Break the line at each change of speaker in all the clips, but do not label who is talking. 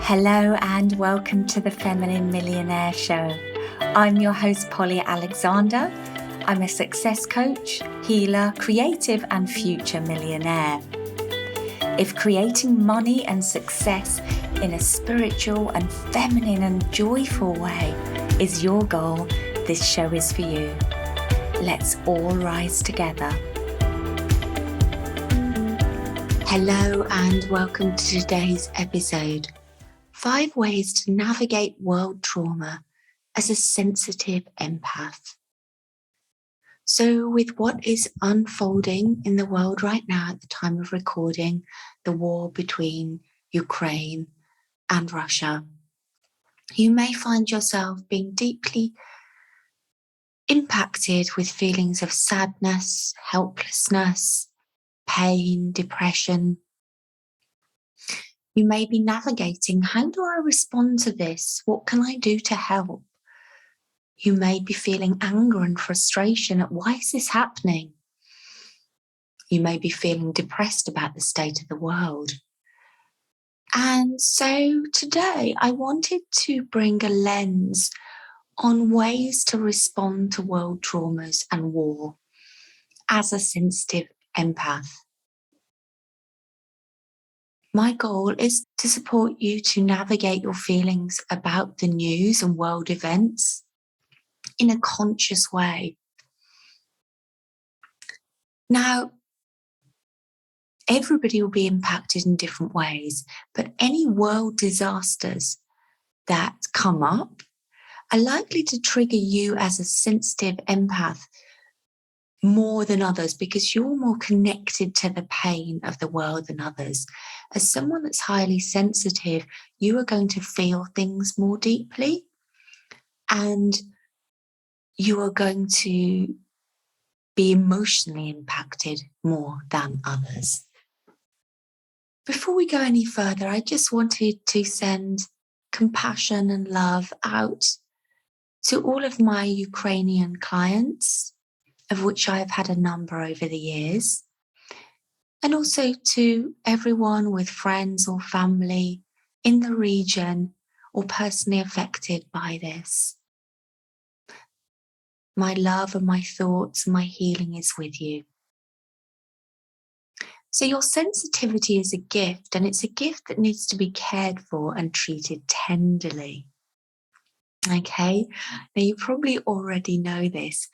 Hello and welcome to the Feminine Millionaire Show. I'm your host, Polly Alexander. I'm a success coach, healer, creative and future millionaire. If creating money and success in a spiritual and feminine and joyful way is your goal, this show is for you. Let's all rise together. Hello and welcome to today's episode. 5 ways to navigate world trauma as a sensitive empath. So with what is unfolding in the world right now at the time of recording, the war between Ukraine and Russia, you may find yourself being deeply impacted with feelings of sadness, helplessness, pain, depression. You may be navigating, how do I respond to this? What can I do to help? You may be feeling anger and frustration at why is this happening? You may be feeling depressed about the state of the world. And so today I wanted to bring a lens on ways to respond to world traumas and war as a sensitive empath. My goal is to support you to navigate your feelings about the news and world events in a conscious way. Now, everybody will be impacted in different ways, but any world disasters that come up are likely to trigger you as a sensitive empath more than others because you're more connected to the pain of the world than others. As someone that's highly sensitive, you are going to feel things more deeply and you are going to be emotionally impacted more than others. Before we go any further, I just wanted to send compassion and love out to all of my Ukrainian clients, of which I've had a number over the years, and also to everyone with friends or family in the region or personally affected by this. My love and my thoughts and my healing is with you. So your sensitivity is a gift, and it's a gift that needs to be cared for and treated tenderly. Okay, now you probably already know this,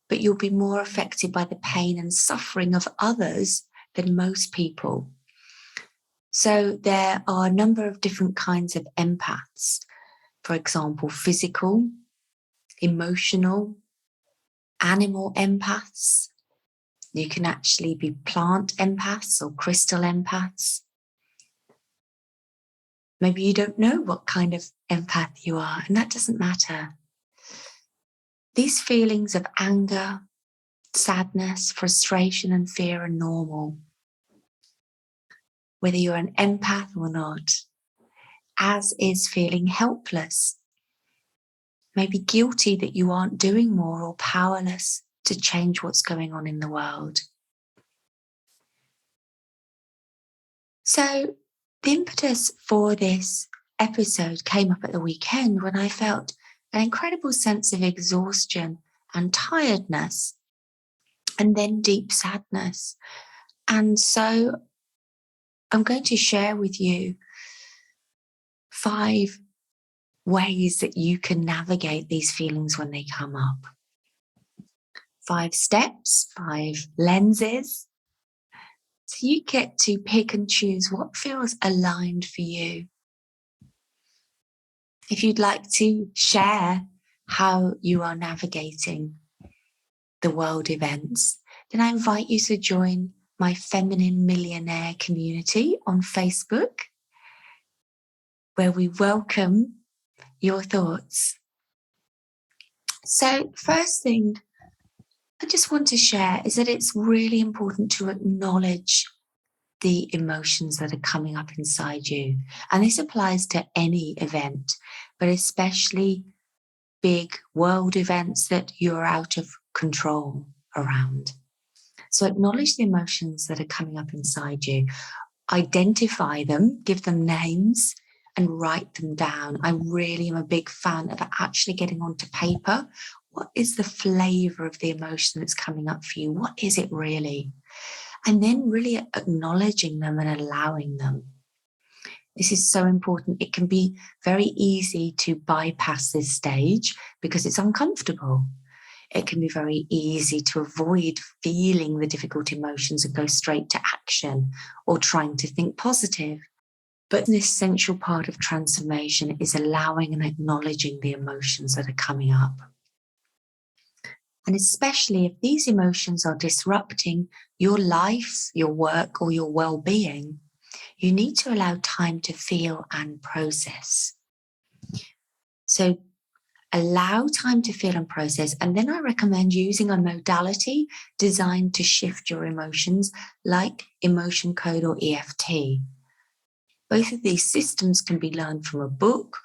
but you'll be more affected by the pain and suffering of others than most people. So there are a number of different kinds of empaths. For example, physical, emotional, animal empaths. You can actually be plant empaths or crystal empaths. Maybe you don't know what kind of empath you are, and that doesn't matter. These feelings of anger, sadness, frustration, and fear are normal, whether you're an empath or not, as is feeling helpless, maybe guilty that you aren't doing more or powerless to change what's going on in the world. So the impetus for this episode came up at the weekend when I felt an incredible sense of exhaustion and tiredness, and then deep sadness. And so I'm going to share with you 5 ways that you can navigate these feelings when they come up. 5 steps, 5 lenses. So you get to pick and choose what feels aligned for you. If you'd like to share how you are navigating the world events, then I invite you to join my Feminine Millionaire community on Facebook, where we welcome your thoughts. So first thing I just want to share is that it's really important to acknowledge the emotions that are coming up inside you. And this applies to any event, but especially big world events that you're out of control around. So acknowledge the emotions that are coming up inside you. Identify them, give them names, and write them down. I really am a big fan of actually getting onto paper. What is the flavor of the emotion that's coming up for you? What is it really? And then really acknowledging them and allowing them. This is so important. It can be very easy to bypass this stage because it's uncomfortable. It can be very easy to avoid feeling the difficult emotions and go straight to action or trying to think positive. But an essential part of transformation is allowing and acknowledging the emotions that are coming up. And especially if these emotions are disrupting your life, your work, or your well-being, you need to allow time to feel and process. So allow time to feel and process. And then I recommend using a modality designed to shift your emotions, like emotion code or EFT. Both of these systems can be learned from a book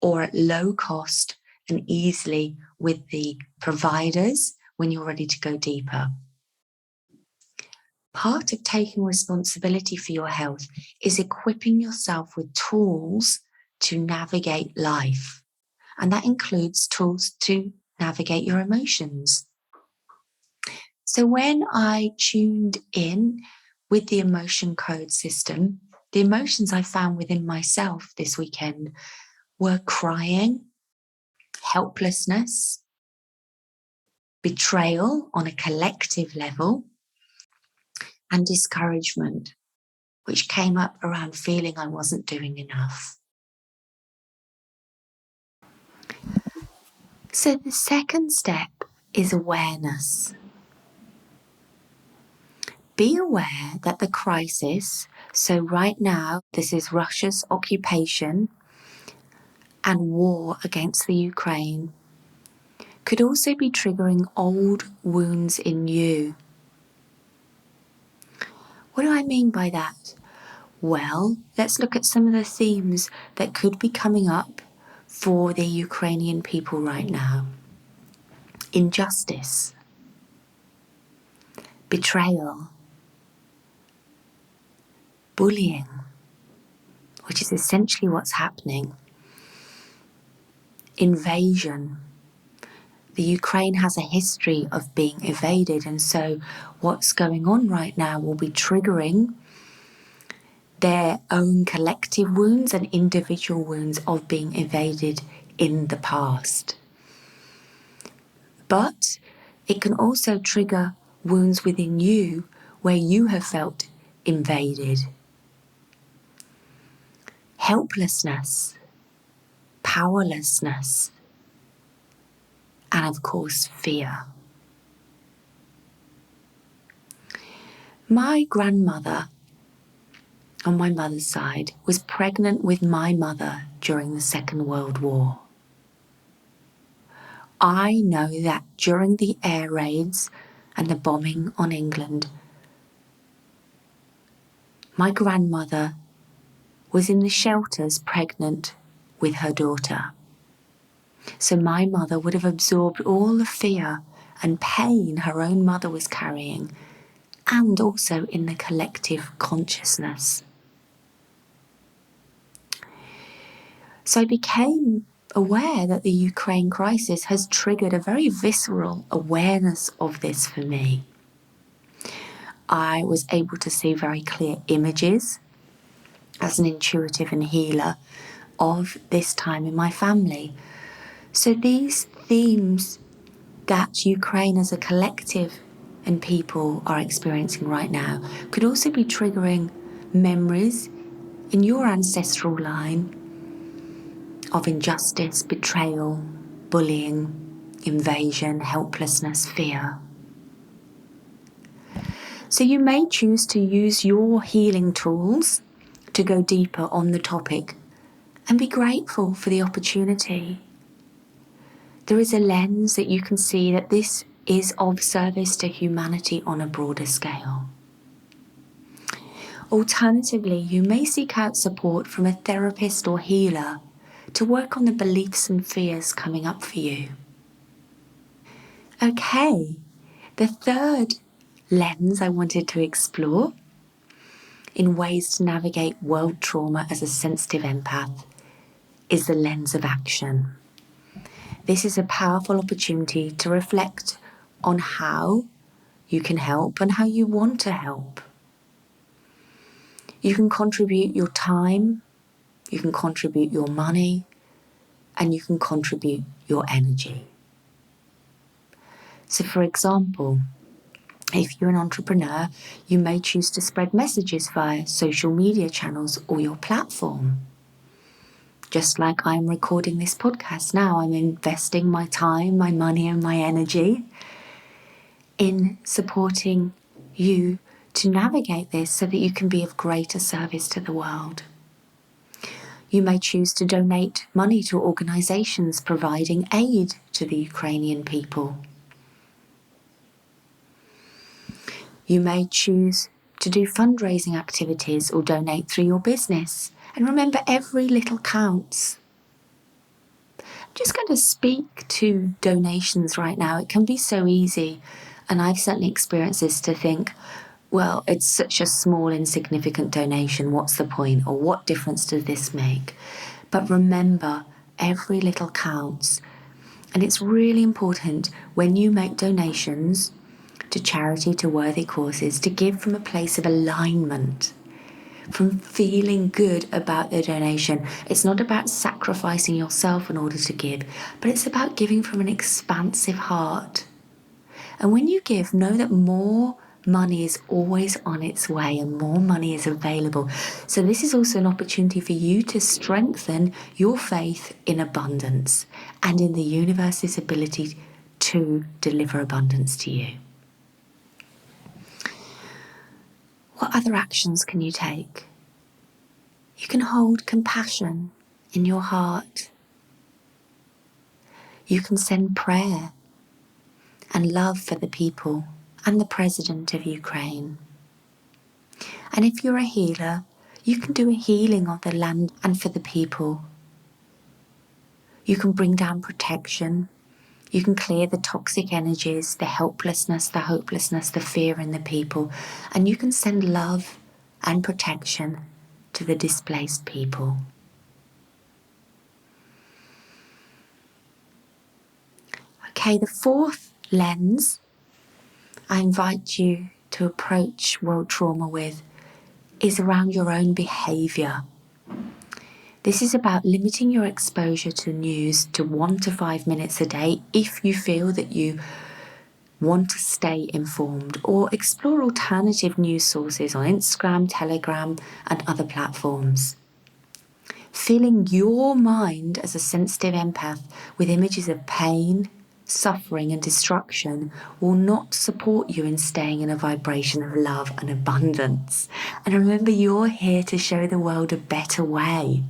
or at low cost and easily with the providers when you're ready to go deeper. Part of taking responsibility for your health is equipping yourself with tools to navigate life. And that includes tools to navigate your emotions. So when I tuned in with the emotion code system, the emotions I found within myself this weekend were crying, helplessness, betrayal on a collective level, and discouragement, which came up around feeling I wasn't doing enough. So the second step is awareness. Be aware that the crisis, so right now, this is Russia's occupation and war against the Ukraine, could also be triggering old wounds in you. What do I mean by that? Well, let's look at some of the themes that could be coming up for the Ukrainian people right now. Injustice, betrayal, bullying, which is essentially what's happening, invasion. The Ukraine has a history of being invaded, and so what's going on right now will be triggering their own collective wounds and individual wounds of being invaded in the past. But it can also trigger wounds within you where you have felt invaded. Helplessness, powerlessness, and of course, fear. My grandmother, on my mother's side, was pregnant with my mother during the Second World War. I know that during the air raids and the bombing on England, my grandmother was in the shelters pregnant with her daughter. So my mother would have absorbed all the fear and pain her own mother was carrying, and also in the collective consciousness. So I became aware that the Ukraine crisis has triggered a very visceral awareness of this for me. I was able to see very clear images as an intuitive and healer of this time in my family. So these themes that Ukraine as a collective and people are experiencing right now could also be triggering memories in your ancestral line of injustice, betrayal, bullying, invasion, helplessness, fear. So you may choose to use your healing tools to go deeper on the topic and be grateful for the opportunity. There is a lens that you can see that this is of service to humanity on a broader scale. Alternatively, you may seek out support from a therapist or healer to work on the beliefs and fears coming up for you. Okay, the third lens I wanted to explore in ways to navigate world trauma as a sensitive empath is the lens of action. This is a powerful opportunity to reflect on how you can help and how you want to help. You can contribute your time, you can contribute your money, and you can contribute your energy. So, for example, if you're an entrepreneur, you may choose to spread messages via social media channels or your platform. Just like I'm recording this podcast now, I'm investing my time, my money, and my energy in supporting you to navigate this so that you can be of greater service to the world. You may choose to donate money to organisations providing aid to the Ukrainian people. You may choose to do fundraising activities or donate through your business. And remember, every little counts. I'm just going to speak to donations right now. It can be so easy, and I've certainly experienced this, to think, well, it's such a small, insignificant donation. What's the point? Or what difference does this make? But remember, every little counts. And it's really important when you make donations to charity, to worthy causes, to give from a place of alignment, from feeling good about the donation. It's not about sacrificing yourself in order to give, but it's about giving from an expansive heart. And when you give, know that more money is always on its way and more money is available. So this is also an opportunity for you to strengthen your faith in abundance and in the universe's ability to deliver abundance to you. What other actions can you take? You can hold compassion in your heart. You can send prayer and love for the people and the president of Ukraine. And if you're a healer, you can do a healing of the land and for the people. You can bring down protection. You can clear the toxic energies, the helplessness, the hopelessness, the fear in the people. And you can send love and protection to the displaced people. Okay, the fourth lens I invite you to approach world trauma with is around your own behaviour. This is about limiting your exposure to news to 1 to 5 minutes a day if you feel that you want to stay informed, or explore alternative news sources on Instagram, Telegram, and other platforms. Filling your mind as a sensitive empath with images of pain, suffering, and destruction will not support you in staying in a vibration of love and abundance. And remember, you're here to show the world a better way.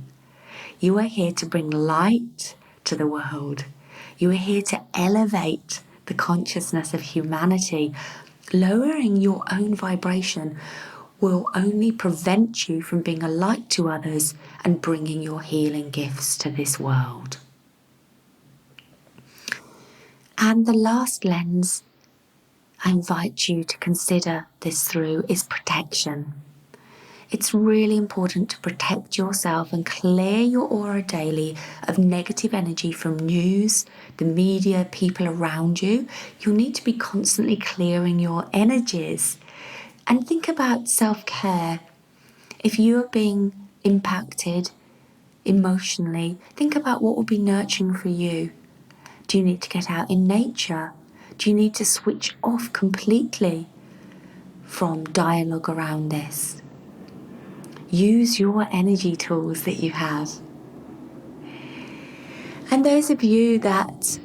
You are here to bring light to the world. You are here to elevate the consciousness of humanity. Lowering your own vibration will only prevent you from being a light to others and bringing your healing gifts to this world. And the last lens I invite you to consider this through is protection. It's really important to protect yourself and clear your aura daily of negative energy from news, the media, people around you. You'll need to be constantly clearing your energies. And think about self-care. If you are being impacted emotionally, think about what will be nurturing for you. Do you need to get out in nature? Do you need to switch off completely from dialogue around this? Use your energy tools that you have. And those of you that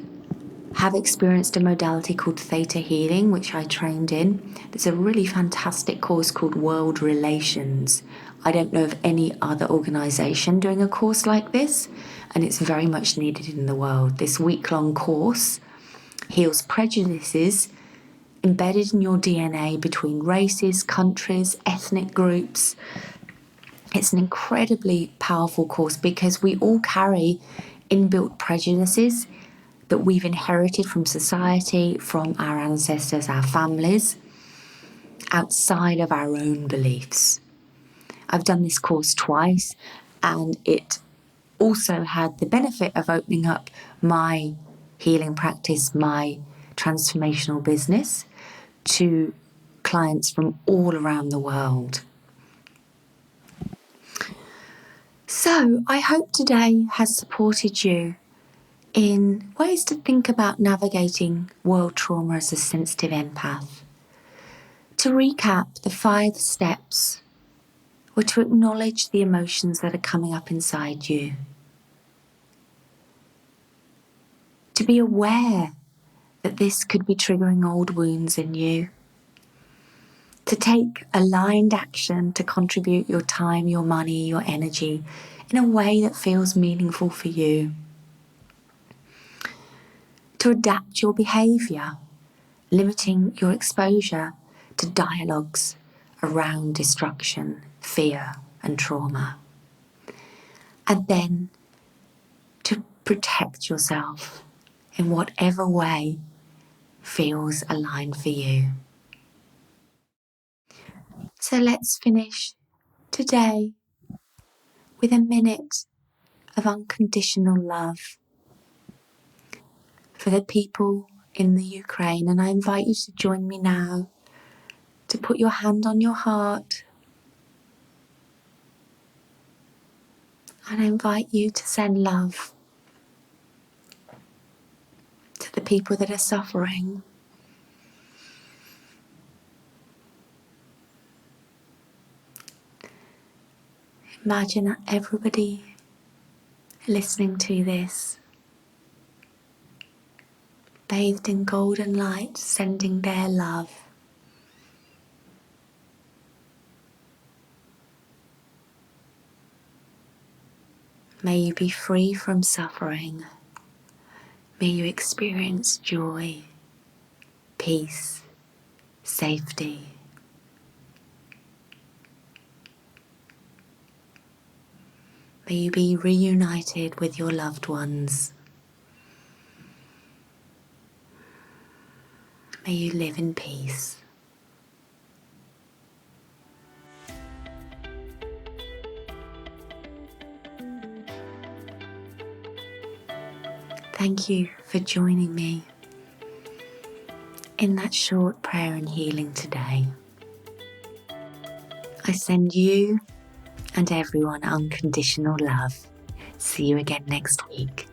have experienced a modality called Theta Healing, which I trained in, there's a really fantastic course called World Relations. I don't know of any other organisation doing a course like this, and it's very much needed in the world. This week-long course heals prejudices embedded in your DNA between races, countries, ethnic groups. It's an incredibly powerful course because we all carry inbuilt prejudices that we've inherited from society, from our ancestors, our families, outside of our own beliefs. I've done this course twice and it also had the benefit of opening up my healing practice, my transformational business, to clients from all around the world. So I hope today has supported you in ways to think about navigating world trauma as a sensitive empath. To recap, the 5 steps were to acknowledge the emotions that are coming up inside you, to be aware that this could be triggering old wounds in you, to take aligned action to contribute your time, your money, your energy in a way that feels meaningful for you, to adapt your behaviour, limiting your exposure to dialogues around destruction, fear and trauma, and then to protect yourself in whatever way feels aligned for you. So let's finish today with a minute of unconditional love for the people in the Ukraine. And I invite you to join me now to put your hand on your heart. And I invite you to send love to the people that are suffering. Imagine that everybody listening to this, bathed in golden light, sending their love. May you be free from suffering. May you experience joy, peace, safety. May you be reunited with your loved ones. May you live in peace. Thank you for joining me in that short prayer and healing today. I send you and everyone unconditional love. See you again next week.